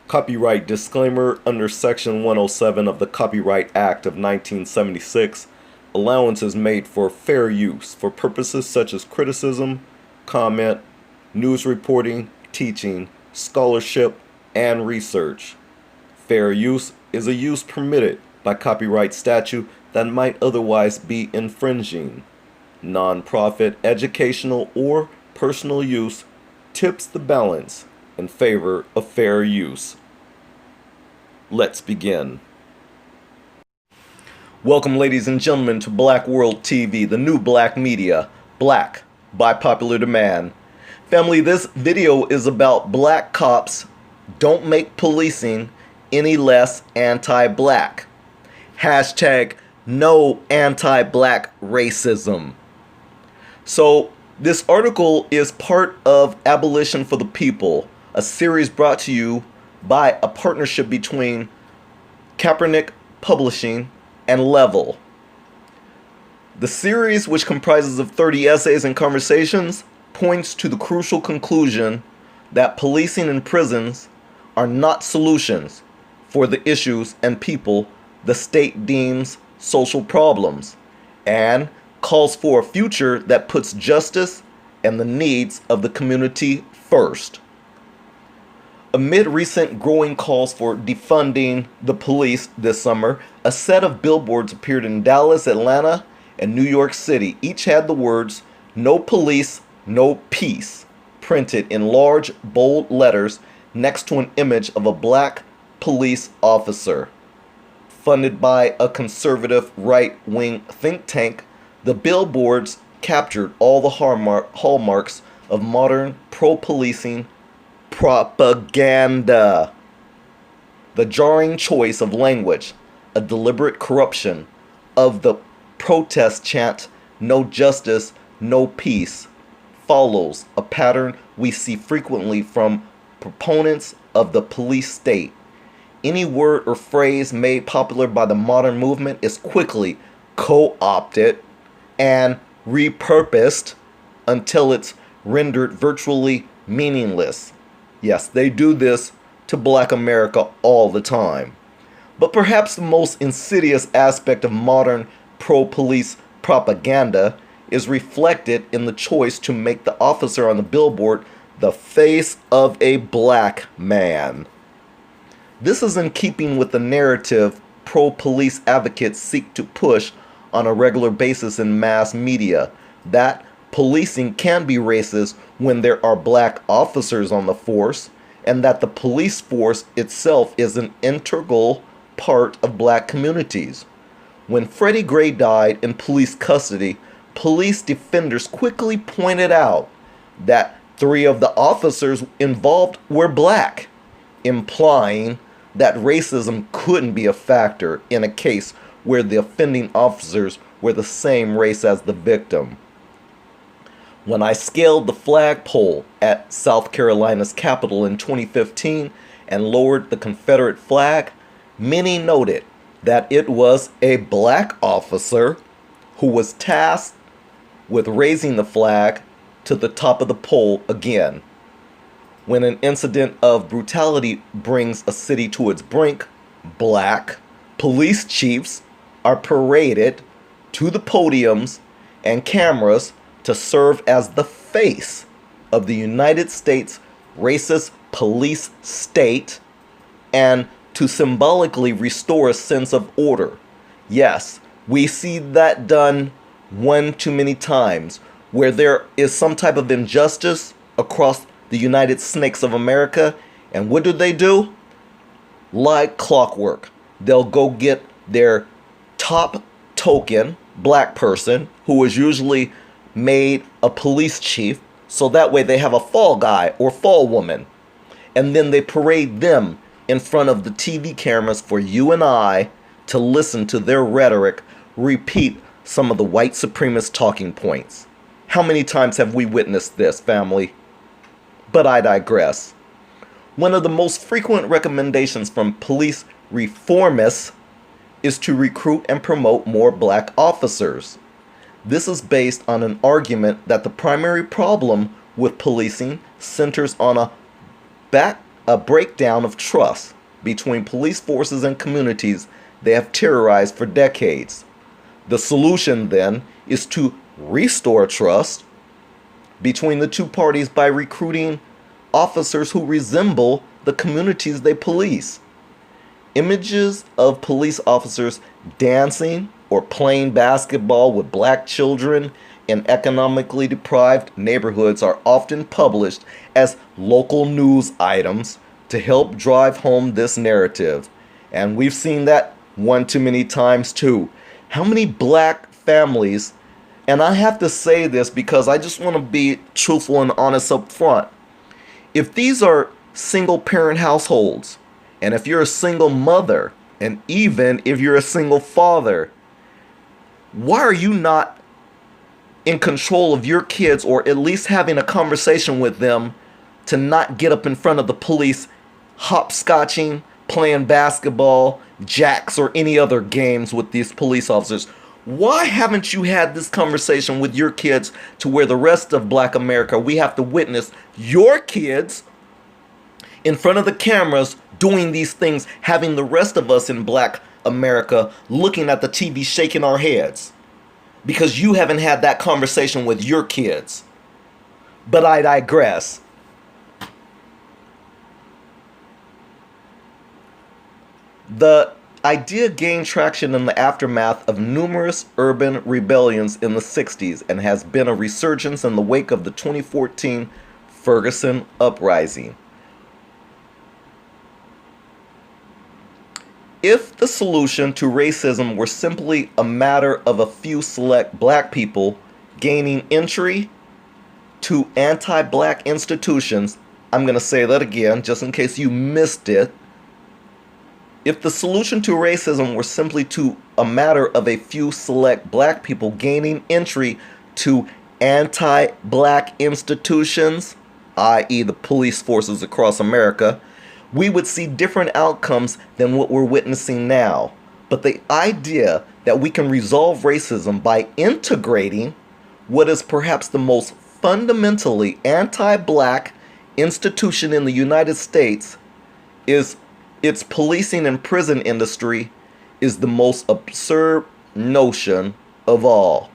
Copyright disclaimer under Section 107 of the Copyright Act of 1976, allowance is made for fair use for purposes such as criticism, comment, news reporting, teaching, scholarship, and research. Fair use is a use permitted by copyright statute that might otherwise be infringing. Non-profit, educational, or personal use tips the balance in favor of fair use. Let's begin. Welcome, ladies and gentlemen, to Black World TV, the new black media, black by popular demand. Family, this video is about black cops don't make policing any less anti-black. Hashtag NoAntiBlackRacism. So, this article is part of Abolition for the People, a series brought to you by a partnership between Kaepernick Publishing and Level. The series, which comprises of 30 essays and conversations, points to the crucial conclusion that policing and prisons are not solutions for the issues and people the state deems social problems, and calls for a future that puts justice and the needs of the community first. Amid recent growing calls for defunding the police this summer, a set of billboards appeared in Dallas, Atlanta, and New York City. Each had the words, "No police, no peace," printed in large, bold letters next to an image of a black police officer. Funded by a conservative right-wing think tank, the billboards captured all the hallmarks of modern pro-policing propaganda. The jarring choice of language, a deliberate corruption of the protest chant, "No justice, no peace," follows a pattern we see frequently from proponents of the police state. Any word or phrase made popular by the modern movement is quickly co-opted and repurposed until it's rendered virtually meaningless. Yes, they do this to Black America all the time. But perhaps the most insidious aspect of modern pro-police propaganda is reflected in the choice to make the officer on the billboard the face of a black man. This is in keeping with the narrative pro-police advocates seek to push on a regular basis in mass media, that policing can be racist when there are black officers on the force, and that the police force itself is an integral part of black communities. When Freddie Gray died in police custody, police defenders quickly pointed out that 3 of the officers involved were black, implying that racism couldn't be a factor in a case where the offending officers were the same race as the victim. When I scaled the flagpole at South Carolina's Capitol in 2015 and lowered the Confederate flag, many noted that it was a black officer who was tasked with raising the flag to the top of the pole again. When an incident of brutality brings a city to its brink, black police chiefs are paraded to the podiums and cameras to serve as the face of the United States racist police state and to symbolically restore a sense of order. Yes, we see that done one too many times, where there is some type of injustice across the United Snakes of America, and what do? Like clockwork, they'll go get their top token black person, who is usually made a police chief, so that way they have a fall guy or fall woman, and then they parade them in front of the TV cameras for you and I to listen to their rhetoric repeat some of the white supremacist talking points. How many times have we witnessed this, family? But I digress. One of the most frequent recommendations from police reformists is to recruit and promote more black officers. This is based on an argument that the primary problem with policing centers on a a breakdown of trust between police forces and communities they have terrorized for decades. The solution, then, is to restore trust between the two parties by recruiting officers who resemble the communities they police. Images of police officers dancing or playing basketball with black children in economically deprived neighborhoods are often published as local news items to help drive home this narrative. And we've seen that one too many times too. How many black families, and I have to say this because I just want to be truthful and honest up front. If these are single parent households, and if you're a single mother, and even if you're a single father, why are you not in control of your kids, or at least having a conversation with them to not get up in front of the police hopscotching, playing basketball, jacks, or any other games with these police officers? Why haven't you had this conversation with your kids to where the rest of Black America, we have to witness your kids in front of the cameras doing these things, having the rest of us in Black America looking at the TV shaking our heads because you haven't had that conversation with your kids? But I digress. The idea gained traction in the aftermath of numerous urban rebellions in the 60s and has been a resurgence in the wake of the 2014 Ferguson uprising. If the solution to racism were simply a matter of a few select black people gaining entry to anti-black institutions, I'm going to say that again just in case you missed it. If the solution to racism were simply to a matter of a few select black people gaining entry to anti-black institutions, i.e. the police forces across America, we would see different outcomes than what we're witnessing now. But the idea that we can resolve racism by integrating what is perhaps the most fundamentally anti-black institution in the United States is its policing and prison industry is the most absurd notion of all.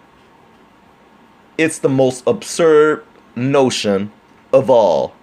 It's the most absurd notion of all.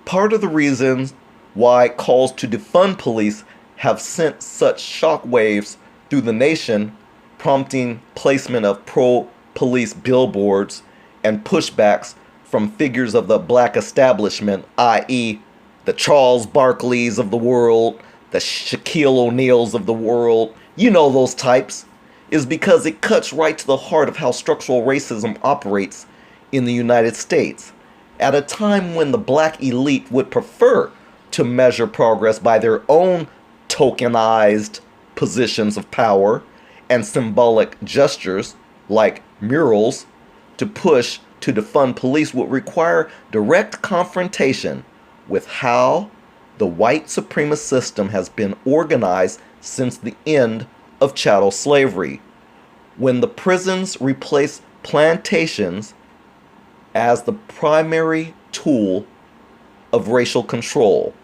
Part of the reasons why calls to defund police have sent such shockwaves through the nation, prompting placement of pro-police billboards and pushbacks from figures of the black establishment, i.e., the Charles Barkleys of the world, the Shaquille O'Neals of the world, you know those types, is because it cuts right to the heart of how structural racism operates in the United States. At a time when the black elite would prefer to measure progress by their own tokenized positions of power and symbolic gestures like murals, to push to defund police would require direct confrontation with how the white supremacist system has been organized since the end of chattel slavery, when the prisons replaced plantations as the primary tool of racial control.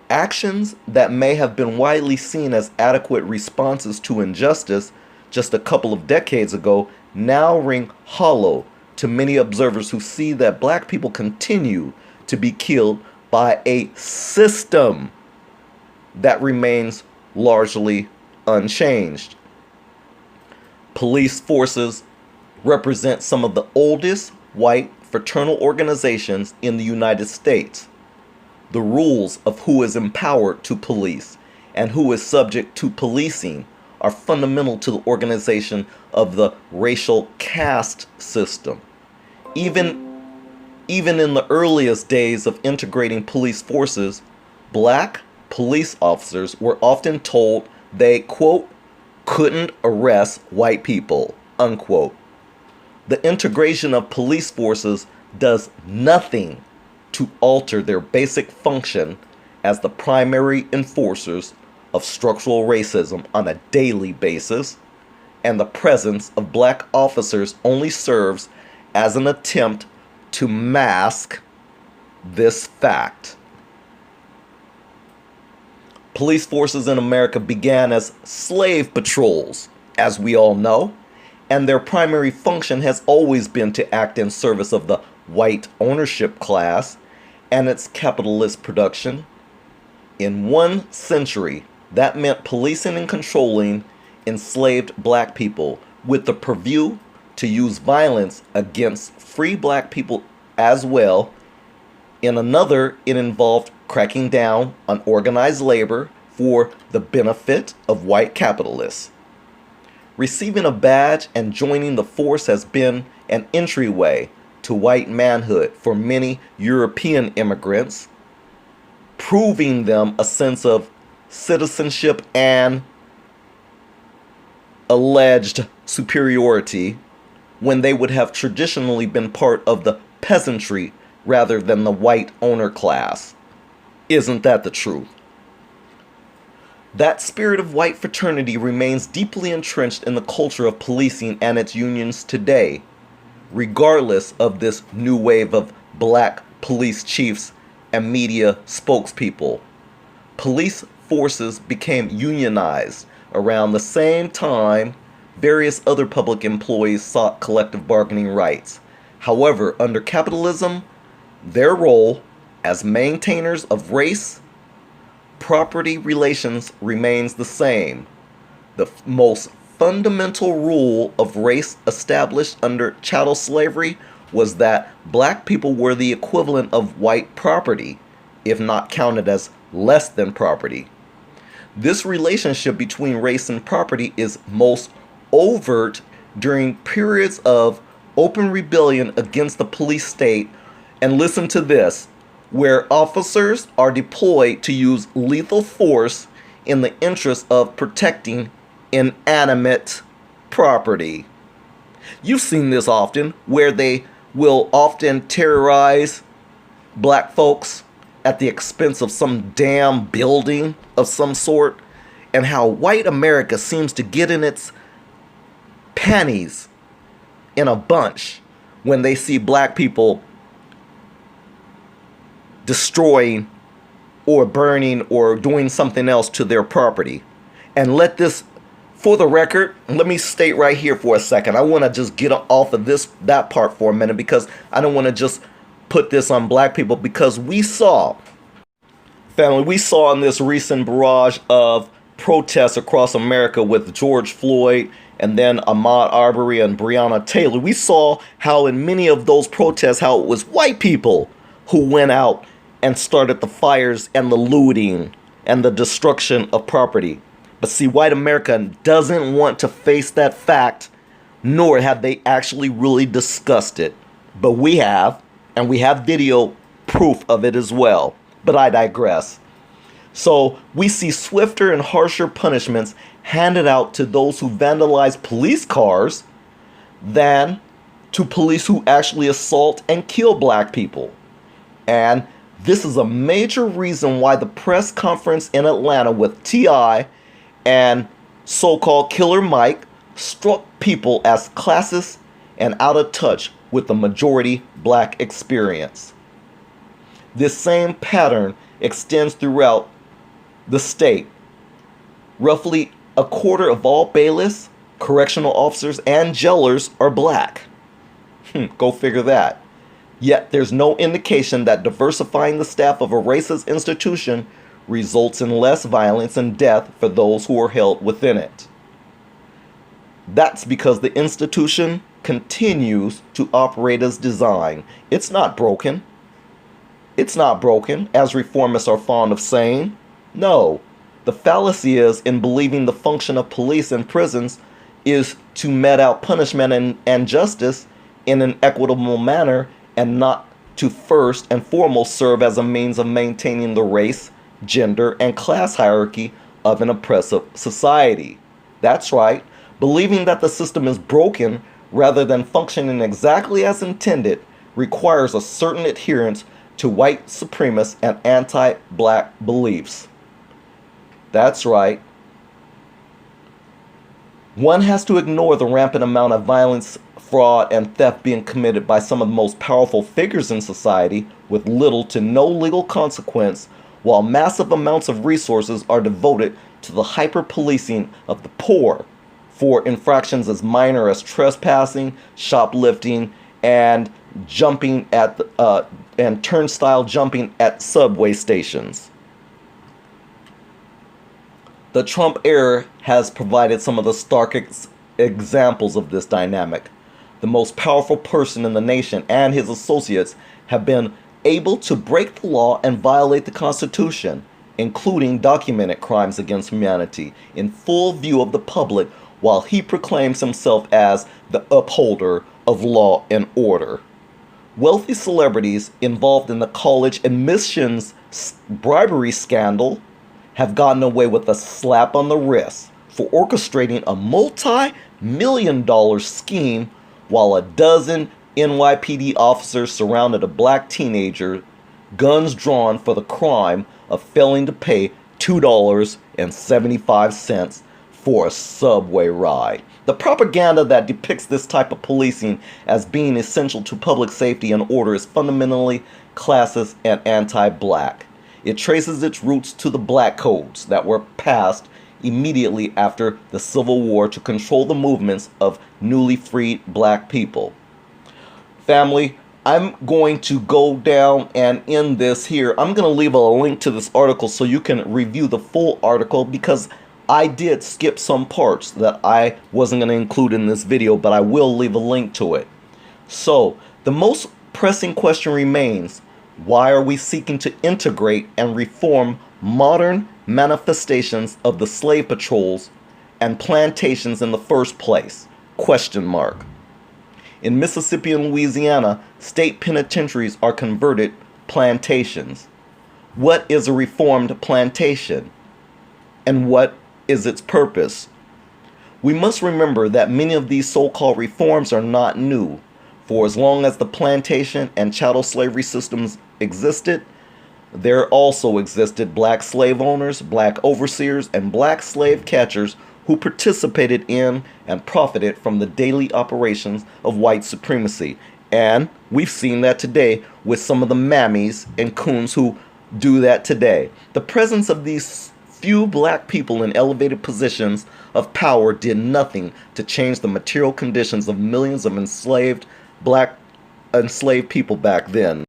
Actions that may have been widely seen as adequate responses to injustice just a couple of decades ago now ring hollow to many observers who see that black people continue to be killed by a system that remains largely unchanged. Police forces represent some of the oldest white fraternal organizations in the United States. The rules of who is empowered to police and who is subject to policing are fundamental to the organization of the racial caste system. Even in the earliest days of integrating police forces, black police officers were often told they, quote, couldn't arrest white people, unquote. The integration of police forces does nothing to alter their basic function as the primary enforcers of structural racism on a daily basis, and the presence of black officers only serves as an attempt to mask this fact. Police forces in America began as slave patrols, as we all know, and their primary function has always been to act in service of the white ownership class and its capitalist production. In 1 century, that meant policing and controlling enslaved black people with the purview to use violence against free black people as well. In another, it involved cracking down on organized labor for the benefit of white capitalists. Receiving a badge and joining the force has been an entryway to white manhood for many European immigrants, proving them a sense of citizenship and alleged superiority when they would have traditionally been part of the peasantry rather than the white owner class. Isn't that the truth? That spirit of white fraternity remains deeply entrenched in the culture of policing and its unions today, regardless of this new wave of black police chiefs and media spokespeople. Police forces became unionized around the same time various other public employees sought collective bargaining rights. However, under capitalism, their role as maintainers of race property relations remains the same. The most fundamental rule of race established under chattel slavery was that black people were the equivalent of white property, if not counted as less than property. This relationship between race and property is most overt during periods of open rebellion against the police state, and listen to this, where officers are deployed to use lethal force in the interest of protecting inanimate property. You've seen this often, where they will often terrorize black folks at the expense of some damn building of some sort, and how white America seems to get in its panties in a bunch when they see black people destroying or burning or doing something else to their property. And let this, for the record, let me state right here for a second. I want to just get off of that part for a minute, because I don't want to just put this on black people, because we saw in this recent barrage of protests across America with George Floyd and then Ahmaud Arbery and Breonna Taylor, we saw how in many of those protests, how it was white people who went out and started the fires and the looting and the destruction of property. But see, white America doesn't want to face that fact, nor have they actually really discussed it. But we have, and we have video proof of it as well. But I digress. So we see swifter and harsher punishments handed out to those who vandalize police cars than to police who actually assault and kill black people. And this is a major reason why the press conference in Atlanta with T.I. and so-called Killer Mike struck people as classist and out of touch with the majority black experience. This same pattern extends throughout the state. Roughly a quarter of all bailiffs, correctional officers, and jailers are black. Go figure that. Yet there's no indication that diversifying the staff of a racist institution results in less violence and death for those who are held within it. That's because the institution continues to operate as designed. It's not broken. It's not broken, as reformists are fond of saying. No, the fallacy is in believing the function of police and prisons is to mete out punishment and justice in an equitable manner, and not to first and foremost serve as a means of maintaining the race, gender, and class hierarchy of an oppressive society. That's right, believing that the system is broken rather than functioning exactly as intended requires a certain adherence to white supremacist and anti-black beliefs. That's right. One has to ignore the rampant amount of violence fraud, and theft being committed by some of the most powerful figures in society with little to no legal consequence, while massive amounts of resources are devoted to the hyper-policing of the poor for infractions as minor as trespassing, shoplifting, and turnstile jumping at subway stations. The Trump era has provided some of the starkest examples of this dynamic. The most powerful person in the nation and his associates have been able to break the law and violate the Constitution, including documented crimes against humanity, in full view of the public, while he proclaims himself as the upholder of law and order. Wealthy celebrities involved in the college admissions bribery scandal have gotten away with a slap on the wrist for orchestrating a multi-million-dollar scheme while a dozen NYPD officers surrounded a black teenager, guns drawn for the crime of failing to pay $2.75 for a subway ride. The propaganda that depicts this type of policing as being essential to public safety and order is fundamentally classist and anti-black. It traces its roots to the black codes that were passed immediately after the Civil War to control the movements of newly freed black people. Family, I'm going to go down and end this here. I'm going to leave a link to this article so you can review the full article, because I did skip some parts that I wasn't going to include in this video, but I will leave a link to it. So, the most pressing question remains: why are we seeking to integrate and reform modern manifestations of the slave patrols and plantations in the first place? Question mark. In Mississippi and Louisiana, state penitentiaries are converted plantations. What is a reformed plantation? And what is its purpose? We must remember that many of these so-called reforms are not new. For as long as the plantation and chattel slavery systems existed, there also existed black slave owners, black overseers, and black slave catchers who participated in and profited from the daily operations of white supremacy. And we've seen that today with some of the mammies and coons who do that today. The presence of these few black people in elevated positions of power did nothing to change the material conditions of millions of enslaved people back then.